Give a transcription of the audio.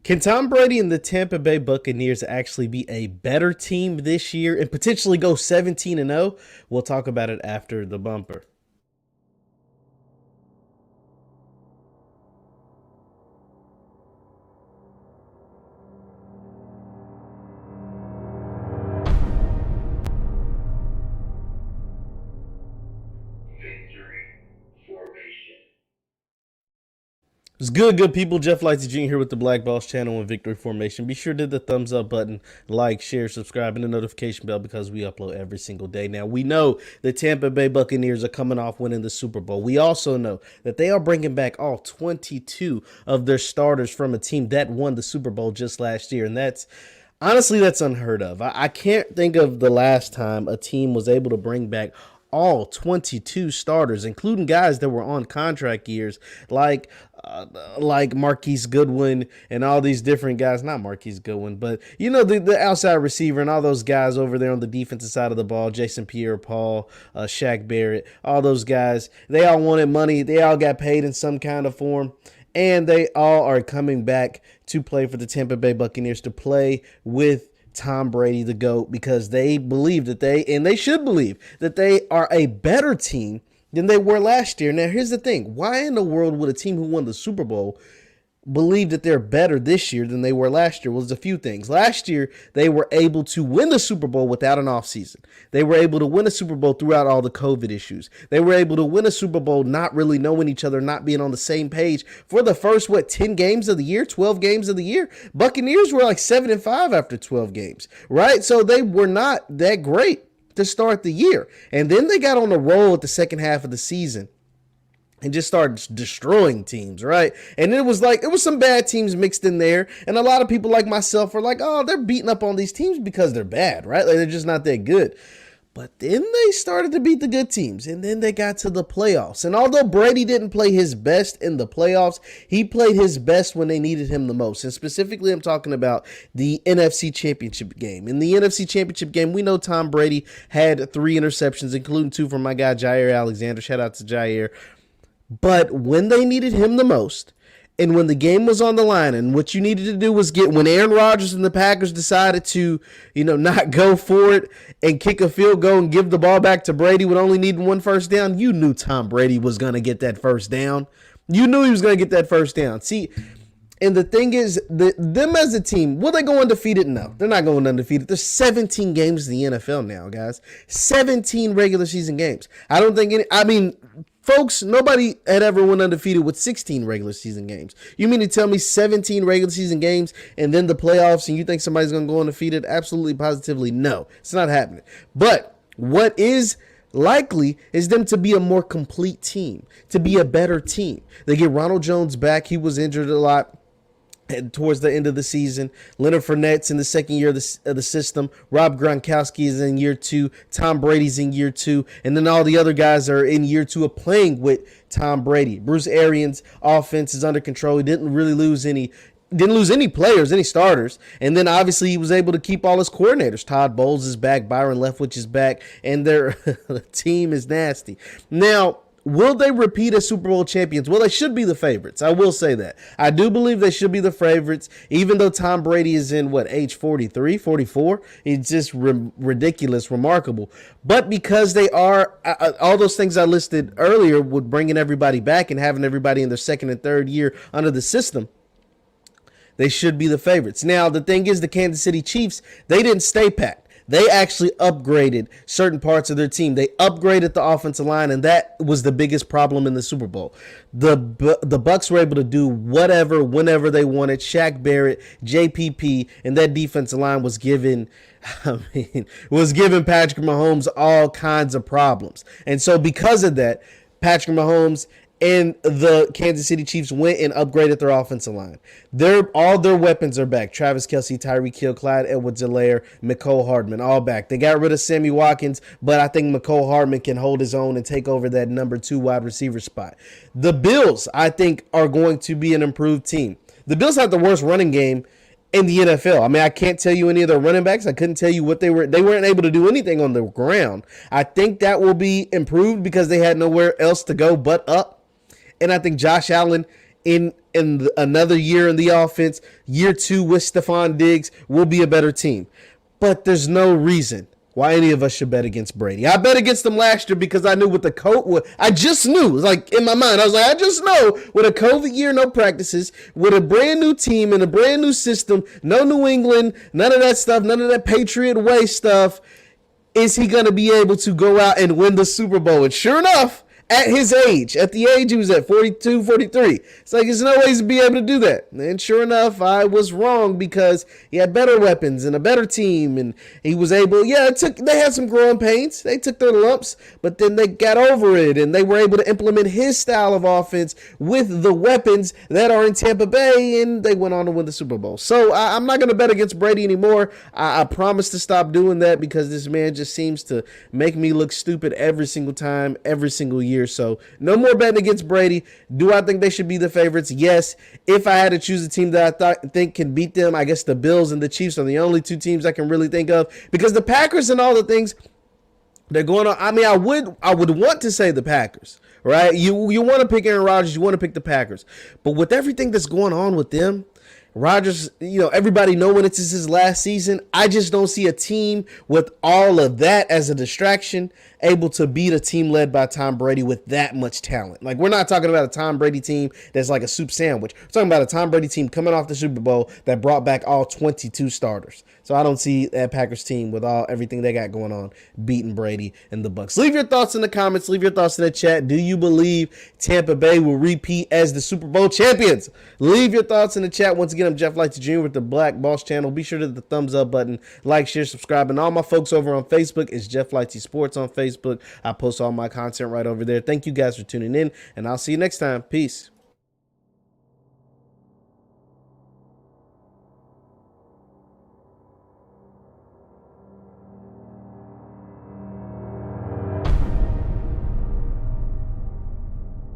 Can Tom Brady and the Tampa Bay Buccaneers actually be a better team this year and potentially go 17-0? We'll talk about it after the bumper. It's good people. Jeff Lights Jr. here with the Black Boss channel and Victory Formation. Be sure to hit the thumbs up button, like, share, subscribe, and the notification bell because we upload every single day. Now, we know the Tampa Bay Buccaneers are coming off winning the Super Bowl. We also know that they are bringing back all 22 of their starters from a team that won the Super Bowl just last year, and that's unheard of. I can't think of the last time a team was able to bring back all 22 starters, including guys that were on contract years, like Marquise Goodwin and all these different guys. Not Marquise Goodwin, but the outside receiver and all those guys over there on the defensive side of the ball. Jason Pierre-Paul, Shaq Barrett, all those guys. They all wanted money. They all got paid in some kind of form. And they all are coming back to play for the Tampa Bay Buccaneers, to play with Tom Brady, the GOAT, because they believe that they should believe that they are a better team than they were last year. Now, here's the thing. Why in the world would a team who won the Super Bowl believe that they're better this year than they were last year? Well, there's a few things. Last year, they were able to win the Super Bowl without an offseason. They were able to win a Super Bowl throughout all the COVID issues. They were able to win a Super Bowl not really knowing each other, not being on the same page for the first, 10 games of the year, 12 games of the year. Buccaneers were like 7-5 after 12 games, right? So they were not that great to start the year. And then they got on the roll at the second half of the season and just started destroying teams, right? And it was some bad teams mixed in there. And a lot of people like myself are like, oh, they're beating up on these teams because they're bad, right? Like, they're just not that good. But then they started to beat the good teams, and then they got to the playoffs. And although Brady didn't play his best in the playoffs, he played his best when they needed him the most. And specifically, I'm talking about the NFC Championship game. In the NFC Championship game, we know Tom Brady had 3 interceptions, including 2 from my guy, Jair Alexander. Shout out to Jair. But when they needed him the most, and when the game was on the line, and what you needed to do was when Aaron Rodgers and the Packers decided to, not go for it and kick a field goal and give the ball back to Brady with only needing 1 first down, you knew Tom Brady was going to get that first down. You knew he was going to get that first down. See, and the thing is, them as a team, will they go undefeated? No, they're not going undefeated. There's 17 games in the NFL now, guys. 17 regular season games. I don't think folks, nobody had ever went undefeated with 16 regular season games. You mean to tell me 17 regular season games and then the playoffs and you think somebody's going to go undefeated? Absolutely, positively, no. It's not happening. But what is likely is them to be a more complete team, to be a better team. They get Ronald Jones back. He was injured a lot towards the end of the season. Leonard Fournette's in the second year of the system. Rob Gronkowski is in year 2. Tom Brady's in year 2. And then all the other guys are in year 2 of playing with Tom Brady. Bruce Arians' offense is under control. He didn't lose any players, any starters. And then obviously he was able to keep all his coordinators. Todd Bowles is back. Byron Leftwich is back. And their team is nasty. Now, will they repeat as Super Bowl champions? Well, they should be the favorites. I will say that. I do believe they should be the favorites, even though Tom Brady is in, age 43, 44? It's just ridiculous, remarkable. But because they are, all those things I listed earlier with bringing everybody back and having everybody in their second and third year under the system, they should be the favorites. Now, the thing is, the Kansas City Chiefs, they didn't stay pat. They actually upgraded certain parts of their team. They upgraded the offensive line, and that was the biggest problem in the Super Bowl. The Bucs were able to do whatever, whenever they wanted. Shaq Barrett, JPP, and that defensive line was giving Patrick Mahomes all kinds of problems. And so because of that, Patrick Mahomes and the Kansas City Chiefs went and upgraded their offensive line. All their weapons are back. Travis Kelce, Tyreek Hill, Clyde Edwards-Helaire, Mecole Hardman, all back. They got rid of Sammy Watkins, but I think Mecole Hardman can hold his own and take over that number 2 wide receiver spot. The Bills, I think, are going to be an improved team. The Bills have the worst running game in the NFL. I can't tell you any of their running backs. I couldn't tell you what they were. They weren't able to do anything on the ground. I think that will be improved because they had nowhere else to go but up. And I think Josh Allen, in in another year in the offense, year 2 with Stephon Diggs, we'll be a better team. But there's no reason why any of us should bet against Brady. I bet against him last year because I knew what the coach was. I just knew. It was like in my mind. I was like, I just know with a COVID year, no practices, with a brand new team and a brand new system, no New England, none of that stuff, none of that Patriot way stuff. Is he going to be able to go out and win the Super Bowl? And sure enough, at his age, at the age he was at, 42, 43, it's like there's no ways to be able to do that. And sure enough, I was wrong because he had better weapons and a better team, and he was able, they had some growing pains. They took their lumps, but then they got over it, and they were able to implement his style of offense with the weapons that are in Tampa Bay, and they went on to win the Super Bowl. So I'm not going to bet against Brady anymore. I promise to stop doing that because this man just seems to make me look stupid every single time, every single year. So no more betting against Brady. Do I think they should be the favorites? Yes. If I had to choose a team that I think can beat them, I guess the Bills and the Chiefs are the only two teams I can really think of, because the Packers and all the things they're going on. I mean, I would want to say the Packers, right? You want to pick Aaron Rodgers, you want to pick the Packers, but with everything that's going on with them, Rodgers, everybody knowing it's his last season, I just don't see a team with all of that as a distraction able to beat a team led by Tom Brady with that much talent. Like, we're not talking about a Tom Brady team that's like a soup sandwich. We're talking about a Tom Brady team coming off the Super Bowl that brought back all 22 starters. So I don't see that Packers team with everything they got going on beating Brady and the Bucs. Leave your thoughts in the comments. Leave your thoughts in the chat. Do you believe Tampa Bay will repeat as the Super Bowl champions? Leave your thoughts in the chat. Once again, I'm Jeff Lights Jr. with the Black Boss Channel. Be sure to hit the thumbs up button, like, share, subscribe. And all my folks over on Facebook is Jeff Lightsy Sports on Facebook. I post all my content right over there. Thank you guys for tuning in, and I'll see you next time. Peace.